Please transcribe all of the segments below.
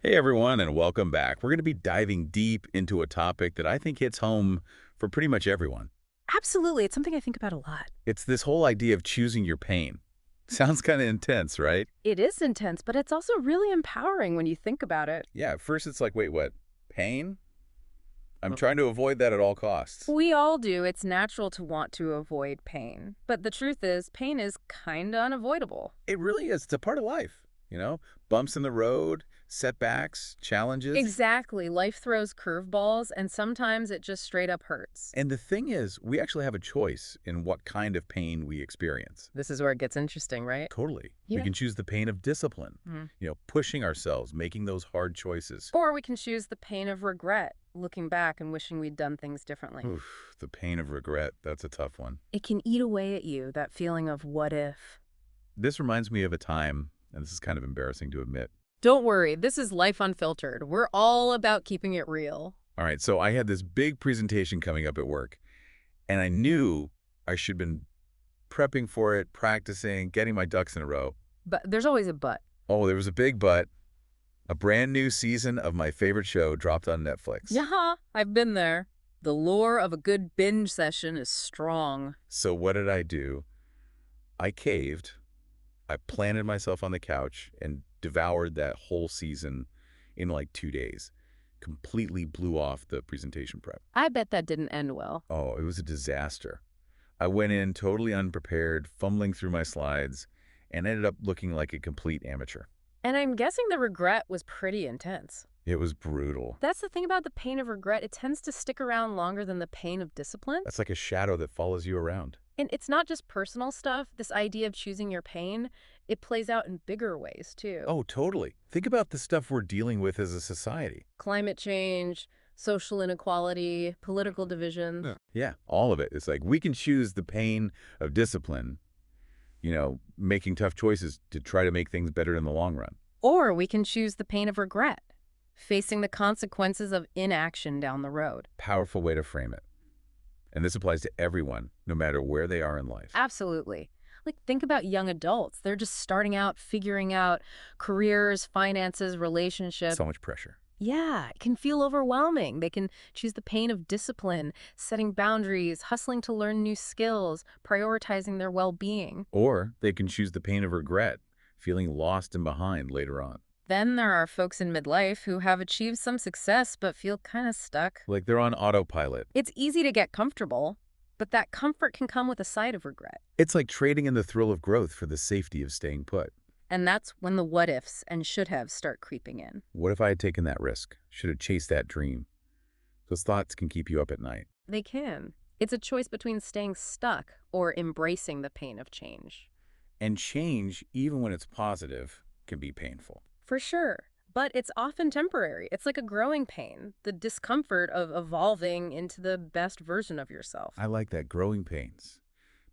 Hey everyone, and welcome back. We're going to be diving deep into a topic that I think hits home for pretty much everyone. Absolutely. It's something I think about a lot. It's this whole idea of choosing your pain. Sounds kind of intense, right? It is intense, but it's also really empowering when you think about it. Yeah, at first it's like, wait, what? Pain? I'm Uh, trying to avoid that at all costs. We all do. It's natural to want to avoid pain. But the truth is, pain is kind of unavoidable. It really is. It's a part of life, you know? Bumps in the road, setbacks, challenges. Exactly. Life throws curveballs, and sometimes it just straight up hurts. And the thing is, we actually have a choice in what kind of pain we experience. This is where it gets interesting, right? Totally. We Yeah. can choose the pain of discipline, Mhm. pushing ourselves, making those hard choices. Or we can choose the pain of regret, looking back and wishing we'd done things differently. Oof, the pain of regret, that's a tough one. It can eat away at you, that feeling of what if. This reminds me of a time, and this is kind of embarrassing to admit. Don't worry, this is Life Unfiltered. We're all about keeping it real. All right, so I had this big presentation coming up at work, and I knew I should have been prepping for it, practicing, getting my ducks in a row. But there's always a but. Oh, there was a big but. A brand new season of my favorite show dropped on Netflix. Yeah, I've been there. The lure of a good binge session is strong. So what did I do? I caved. I planted myself on the couch and devoured that whole season in like 2 days. Completely blew off the presentation prep. I bet that didn't end well. Oh, it was a disaster. I went in totally unprepared, fumbling through my slides, and ended up looking like a complete amateur. And I'm guessing the regret was pretty intense. It was brutal. That's the thing about the pain of regret. It tends to stick around longer than the pain of discipline. That's like a shadow that follows you around. And it's not just personal stuff. This idea of choosing your pain, it plays out in bigger ways, too. Oh, totally. Think about the stuff we're dealing with as a society. Climate change, social inequality, political divisions. Yeah, all of it. It's like we can choose the pain of discipline, making tough choices to try to make things better in the long run. Or we can choose the pain of regret, facing the consequences of inaction down the road. Powerful way to frame it. And this applies to everyone, no matter where they are in life. Absolutely. Like, think about young adults. They're just starting out, figuring out careers, finances, relationships. So much pressure. Yeah, it can feel overwhelming. They can choose the pain of discipline, setting boundaries, hustling to learn new skills, prioritizing their well-being. Or they can choose the pain of regret, feeling lost and behind later on. Then there are folks in midlife who have achieved some success but feel kind of stuck. Like they're on autopilot. It's easy to get comfortable, but that comfort can come with a side of regret. It's like trading in the thrill of growth for the safety of staying put. And that's when the what-ifs and should-haves start creeping in. What if I had taken that risk? Should have chased that dream. Those thoughts can keep you up at night. They can. It's a choice between staying stuck or embracing the pain of change. And change, even when it's positive, can be painful. For sure. But it's often temporary. It's like a growing pain, the discomfort of evolving into the best version of yourself. I like that, growing pains.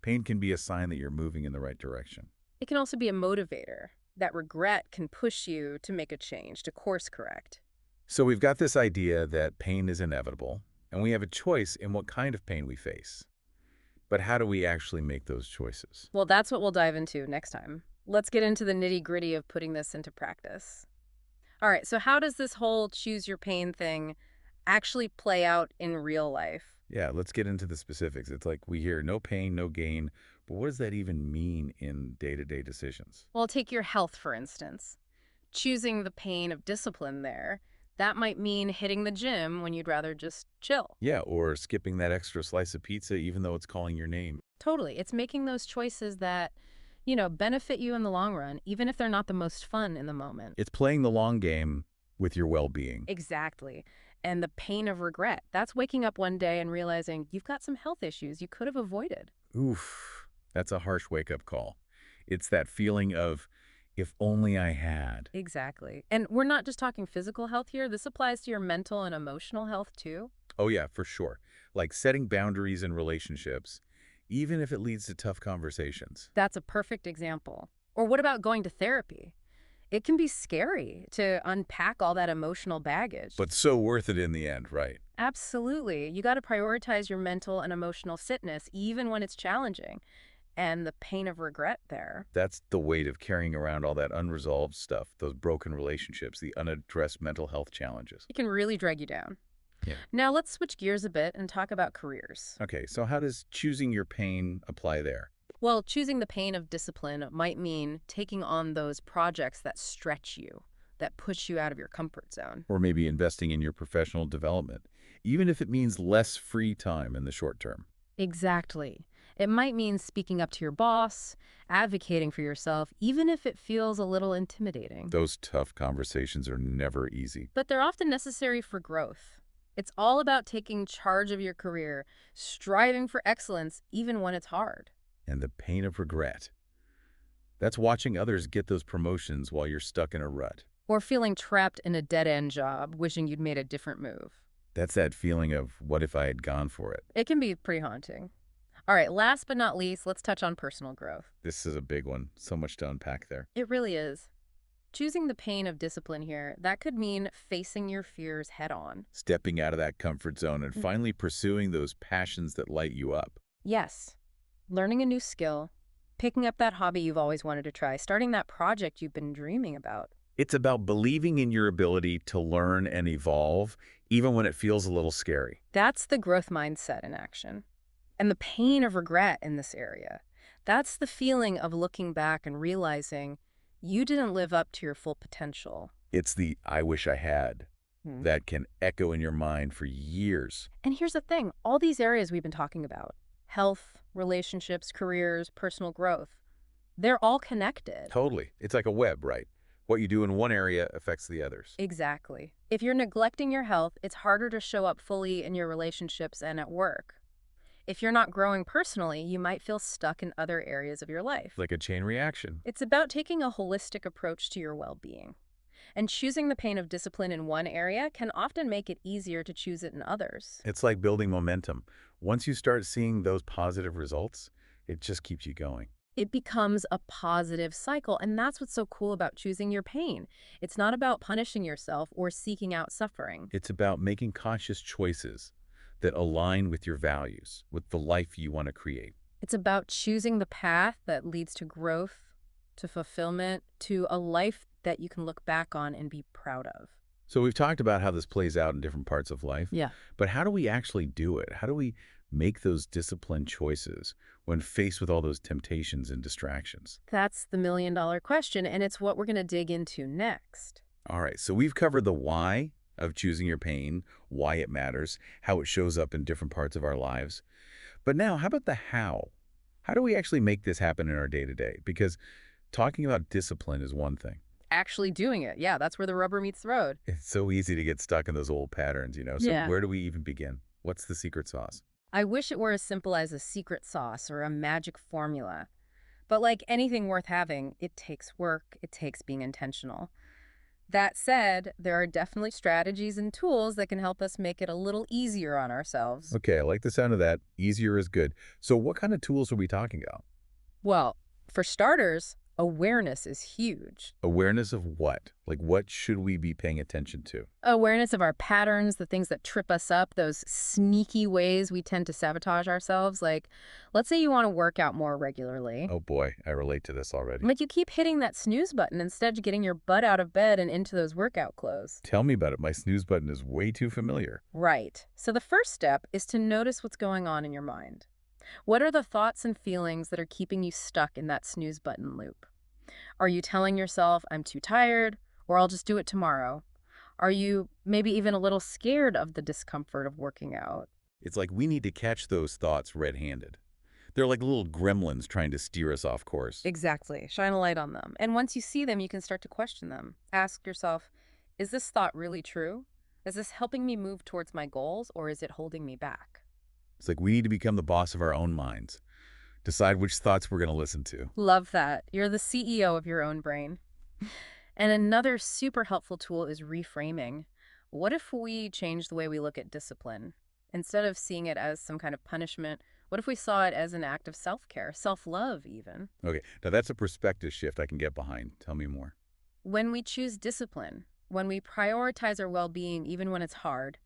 Pain can be a sign that you're moving in the right direction. It can also be a motivator. That regret can push you to make a change, to course correct. So we've got this idea that pain is inevitable, and we have a choice in what kind of pain we face. But how do we actually make those choices? Well, that's what we'll dive into next time. Let's get into the nitty-gritty of putting this into practice. All right, so how does this whole choose your pain thing actually play out in real life? Yeah, let's get into the specifics. It's like we hear no pain, no gain, but what does that even mean in day-to-day decisions? Well, take your health, for instance. Choosing the pain of discipline there, that might mean hitting the gym when you'd rather just chill. Yeah, or skipping that extra slice of pizza even though it's calling your name. Totally. It's making those choices that, benefit you in the long run, even if they're not the most fun in the moment. It's playing the long game with your well-being. Exactly. And the pain of regret, that's waking up one day and realizing you've got some health issues you could have avoided. Oof, that's a harsh wake-up call. It's that feeling of, if only I had. Exactly. And we're not just talking physical health here. This applies to your mental and emotional health, too. Oh yeah, for sure. Like setting boundaries in relationships, even if it leads to tough conversations. That's a perfect example. Or what about going to therapy? It can be scary to unpack all that emotional baggage. But so worth it in the end, right? Absolutely. You got to prioritize your mental and emotional fitness even when it's challenging. and the pain of regret there. That's the weight of carrying around all that unresolved stuff, those broken relationships, the unaddressed mental health challenges. It can really drag you down. Yeah. Now let's switch gears a bit and talk about careers. Okay, so how does choosing your pain apply there? Well, choosing the pain of discipline might mean taking on those projects that stretch you, that push you out of your comfort zone. Or maybe investing in your professional development, even if it means less free time in the short term. Exactly. It might mean speaking up to your boss, advocating for yourself, even if it feels a little intimidating. Those tough conversations are never easy. But they're often necessary for growth. It's all about taking charge of your career, striving for excellence, even when it's hard. And the pain of regret. That's watching others get those promotions while you're stuck in a rut. Or feeling trapped in a dead-end job, wishing you'd made a different move. That's that feeling of, what if I had gone for it? It can be pretty haunting. All right, last but not least, let's touch on personal growth. This is a big one. So much to unpack there. It really is. Choosing the pain of discipline here, that could mean facing your fears head on. Stepping out of that comfort zone and finally pursuing those passions that light you up. Yes, learning a new skill, picking up that hobby you've always wanted to try, starting that project you've been dreaming about. It's about believing in your ability to learn and evolve, even when it feels a little scary. That's the growth mindset in action. And the pain of regret in this area, that's the feeling of looking back and realizing you didn't live up to your full potential. It's the "I wish I had" Hmm. that can echo in your mind for years. And here's the thing, all these areas we've been talking about, health, relationships, careers, personal growth, they're all connected. Totally. It's like a web, right? What you do in one area affects the others. Exactly. If you're neglecting your health, it's harder to show up fully in your relationships and at work. If you're not growing personally, you might feel stuck in other areas of your life. Like a chain reaction. It's about taking a holistic approach to your well-being. And choosing the pain of discipline in one area can often make it easier to choose it in others. It's like building momentum. Once you start seeing those positive results, it just keeps you going. It becomes a positive cycle, and that's what's so cool about choosing your pain. It's not about punishing yourself or seeking out suffering. It's about making conscious choices that align with your values, with the life you want to create. It's about choosing the path that leads to growth, to fulfillment, to a life that you can look back on and be proud of. So we've talked about how this plays out in different parts of life, Yeah. but how do we actually do it? How do we make those disciplined choices when faced with all those temptations and distractions? That's the million-dollar question, and it's what we're going to dig into next. All right, so we've covered the why of choosing your pain, why it matters, how it shows up in different parts of our lives. But now, how about the how? How do we actually make this happen in our day-to-day? Because talking about discipline is one thing. Actually doing it, yeah, that's where the rubber meets the road. It's so easy to get stuck in those old patterns, So Yeah. where do we even begin? What's the secret sauce? I wish it were as simple as a secret sauce or a magic formula. But like anything worth having, it takes work, it takes being intentional. That said, there are definitely strategies and tools that can help us make it a little easier on ourselves. Okay, I like the sound of that. Easier is good. So what kind of tools are we talking about? Well, for starters, awareness is huge. Awareness of what? Like, what should we be paying attention to? Awareness of our patterns, the things that trip us up, those sneaky ways we tend to sabotage ourselves. Like, let's say you want to work out more regularly. Oh boy, I relate to this already. Like you keep hitting that snooze button instead of getting your butt out of bed and into those workout clothes. Tell me about it. My snooze button is way too familiar. Right. So the first step is to notice what's going on in your mind. What are the thoughts and feelings that are keeping you stuck in that snooze button loop? Are you telling yourself, I'm too tired, or I'll just do it tomorrow? Are you maybe even a little scared of the discomfort of working out? It's like we need to catch those thoughts red-handed. They're like little gremlins trying to steer us off course. Exactly. Shine a light on them. And once you see them, you can start to question them. Ask yourself, is this thought really true? Is this helping me move towards my goals, or is it holding me back? It's like we need to become the boss of our own minds. Decide which thoughts we're going to listen to. Love that. You're the CEO of your own brain. And another super helpful tool is reframing. What if we change the way we look at discipline? Instead of seeing it as some kind of punishment, what if we saw it as an act of self-care, self-love even? Okay, now that's a perspective shift I can get behind. Tell me more. When we choose discipline, when we prioritize our well-being even when it's hard,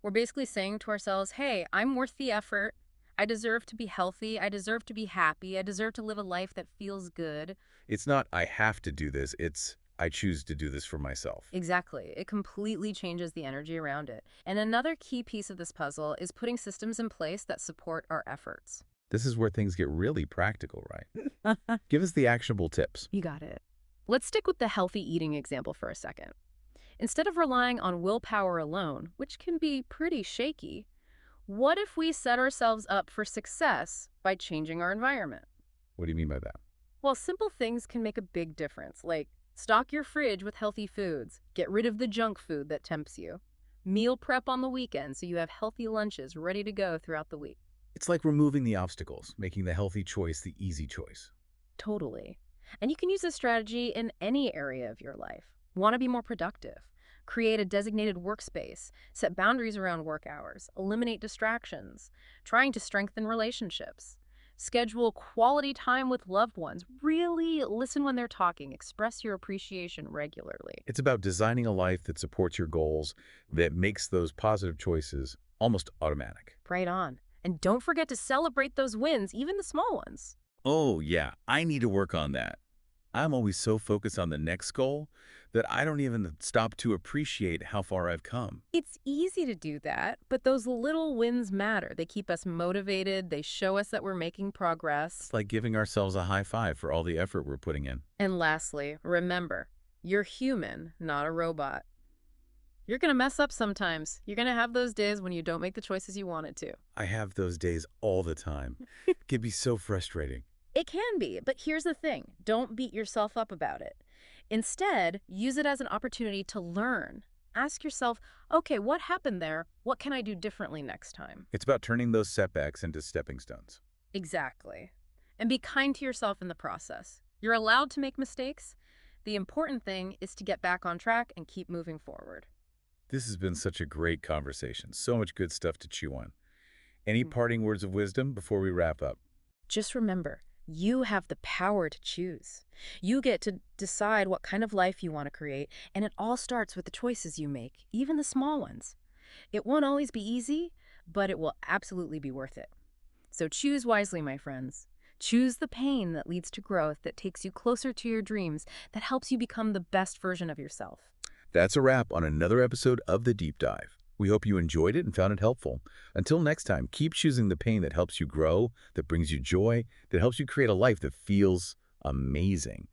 we're basically saying to ourselves, hey, I'm worth the effort. I deserve to be healthy. I deserve to be happy. I deserve to live a life that feels good. It's not, I have to do this. It's, I choose to do this for myself. Exactly. It completely changes the energy around it. And another key piece of this puzzle is putting systems in place that support our efforts. This is where things get really practical, right? Give us the actionable tips. You got it. Let's stick with the healthy eating example for a second. Instead of relying on willpower alone, which can be pretty shaky, what if we set ourselves up for success by changing our environment? What do you mean by that? Well, simple things can make a big difference, like stock your fridge with healthy foods, get rid of the junk food that tempts you, meal prep on the weekend so you have healthy lunches ready to go throughout the week. It's like removing the obstacles, making the healthy choice the easy choice. Totally. And you can use this strategy in any area of your life. Want to be more productive? Create a designated workspace, set boundaries around work hours, eliminate distractions, trying to strengthen relationships. Schedule quality time with loved ones. Really listen when they're talking. Express your appreciation regularly. It's about designing a life that supports your goals, that makes those positive choices almost automatic. Right on. And don't forget to celebrate those wins, even the small ones. Oh, yeah, I need to work on that. I'm always so focused on the next goal that I don't even stop to appreciate how far I've come. It's easy to do that, but those little wins matter. They keep us motivated. They show us that we're making progress. It's like giving ourselves a high five for all the effort we're putting in. And lastly, remember, you're human, not a robot. You're going to mess up sometimes. You're going to have those days when you don't make the choices you wanted to. I have those days all the time. It can be so frustrating. It can be, but here's the thing. Don't beat yourself up about it. Instead, use it as an opportunity to learn. Ask yourself, okay, what happened there? What can I do differently next time? It's about turning those setbacks into stepping stones. Exactly. And be kind to yourself in the process. You're allowed to make mistakes. The important thing is to get back on track and keep moving forward. This has been such a great conversation. So much good stuff to chew on. Any Mm. parting words of wisdom before we wrap up? Just remember, you have the power to choose. You get to decide what kind of life you want to create, and it all starts with the choices you make, even the small ones. It won't always be easy, but it will absolutely be worth it. So choose wisely, my friends. Choose the pain that leads to growth, that takes you closer to your dreams, that helps you become the best version of yourself. That's a wrap on another episode of The Deep Dive. We hope you enjoyed it and found it helpful. Until next time, keep choosing the pain that helps you grow, that brings you joy, that helps you create a life that feels amazing.